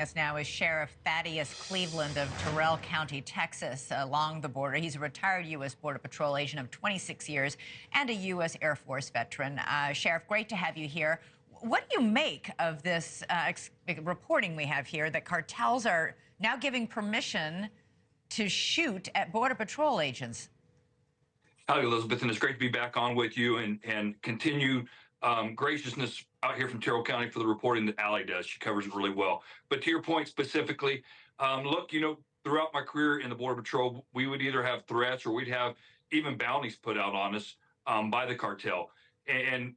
Us now is Sheriff Thaddeus Cleveland of Terrell County, Texas, along the border. He's a retired U.S. Border Patrol agent of 26 years and a U.S. Air Force veteran. Sheriff, great to have you here. What do you make of this reporting we have here that cartels are now giving permission to shoot at Border Patrol agents? Hi, Elizabeth, and it's great to be back on with you and continue graciousness out here from Terrell County for the reporting that Allie does. She covers it really well. But to your point specifically, look, throughout my career in the Border Patrol, we would either have threats or we'd have even bounties put out on us by the cartel. And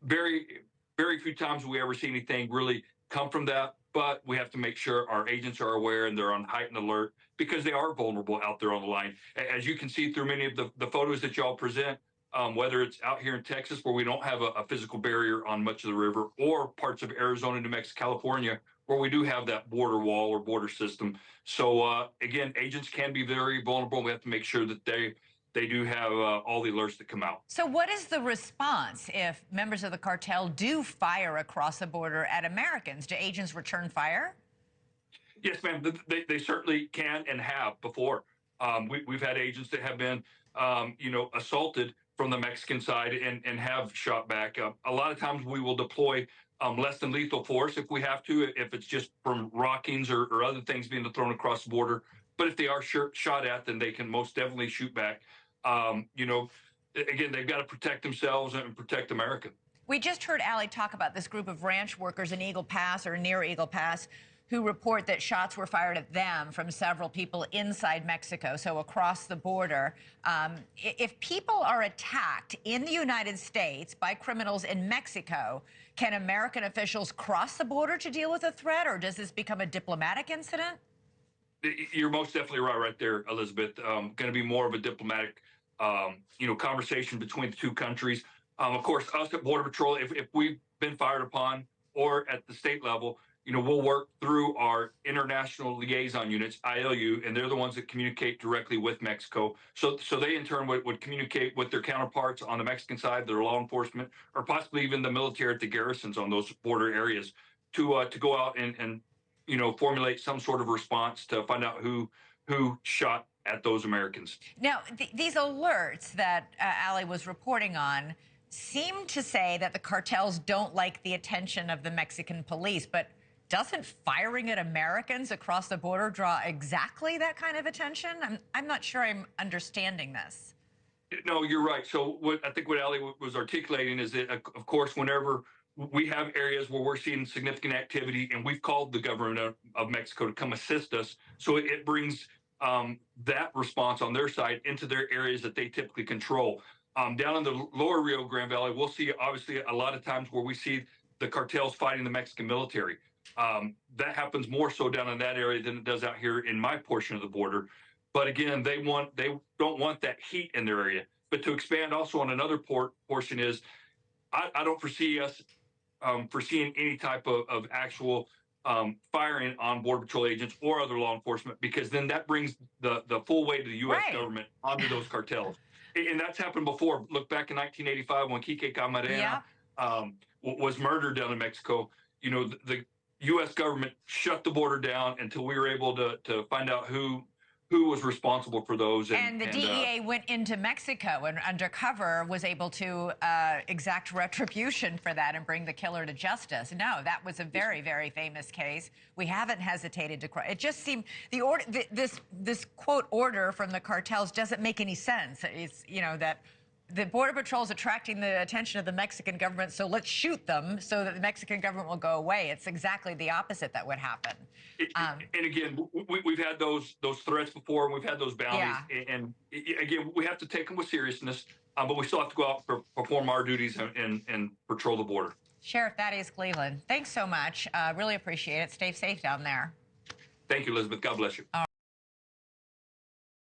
very, very few times we ever see anything really come from that. But we have to make sure our agents are aware and they're on heightened alert because they are vulnerable out there on the line. As you can see through many of the photos that y'all present, whether it's out here in Texas where we don't have a physical barrier on much of the river, or parts of Arizona, New Mexico, California, where we do have that border wall or border system. So again, agents can be very vulnerable. We have to make sure that they do have all the alerts that come out. So what is the response if members of the cartel do fire across the border at Americans? Do agents return fire? Yes, ma'am. They certainly can and have before. We've had agents that have been, assaulted from the Mexican side and have shot back. A lot of times we will deploy less than lethal force if we have to, if it's just from rockings or other things being thrown across the border. But if they are shot at, then they can most definitely shoot back. Again, they've got to protect themselves and protect America. We just heard Allie talk about this group of ranch workers in Eagle Pass or near Eagle Pass who report that shots were fired at them from several people inside Mexico, so across the border. If people are attacked in the United States by criminals in Mexico, can American officials cross the border to deal with a threat, or does this become a diplomatic incident? You're most definitely right there, Elizabeth. Going to be more of a diplomatic, conversation between the two countries. Of course, us at Border Patrol, if we've been fired upon, or at the state level, we'll work through our international liaison units, ILU, and they're the ones that communicate directly with Mexico. So they in turn would communicate with their counterparts on the Mexican side, their law enforcement, or possibly even the military at the garrisons on those border areas to go out and formulate some sort of response to find out who shot at those Americans. Now, these alerts that Allie was reporting on seem to say that the cartels don't like the attention of the Mexican police, but doesn't firing at Americans across the border draw exactly that kind of attention? I'm not sure I'm understanding this. No, you're right. So I think what Allie was articulating is that, of course, whenever we have areas where we're seeing significant activity and we've called the government of Mexico to come assist us, so it brings that response on their side into their areas that they typically control. Down in the lower Rio Grande Valley, we'll see obviously a lot of times where we see the cartels fighting the Mexican military. That happens more so down in that area than it does out here in my portion of the border. But again, they don't want that heat in their area. But to expand also on another portion is, I don't foresee us foreseeing any type of actual firing on Border Patrol agents or other law enforcement, because then that brings the full weight of the U.S. government onto those cartels. And that's happened before. Look back in 1985 when Quique Camarena was murdered down in Mexico. The U.S. government shut the border down until we were able to find out who was responsible for those. And the DEA went into Mexico and undercover was able to exact retribution for that and bring the killer to justice. No, that was a very, very famous case. We haven't hesitated to cry. It just seemed this quote order from the cartels doesn't make any sense. It's that the Border Patrol is attracting the attention of the Mexican government, so let's shoot them so that the Mexican government will go away. It's exactly the opposite that would happen. And again, we've had those threats before, and we've had those bounties. Yeah. And again, we have to take them with seriousness, but we still have to go out and perform our duties and patrol the border. Sheriff Thaddeus Cleveland, thanks so much. Really appreciate it. Stay safe down there. Thank you, Elizabeth. God bless you.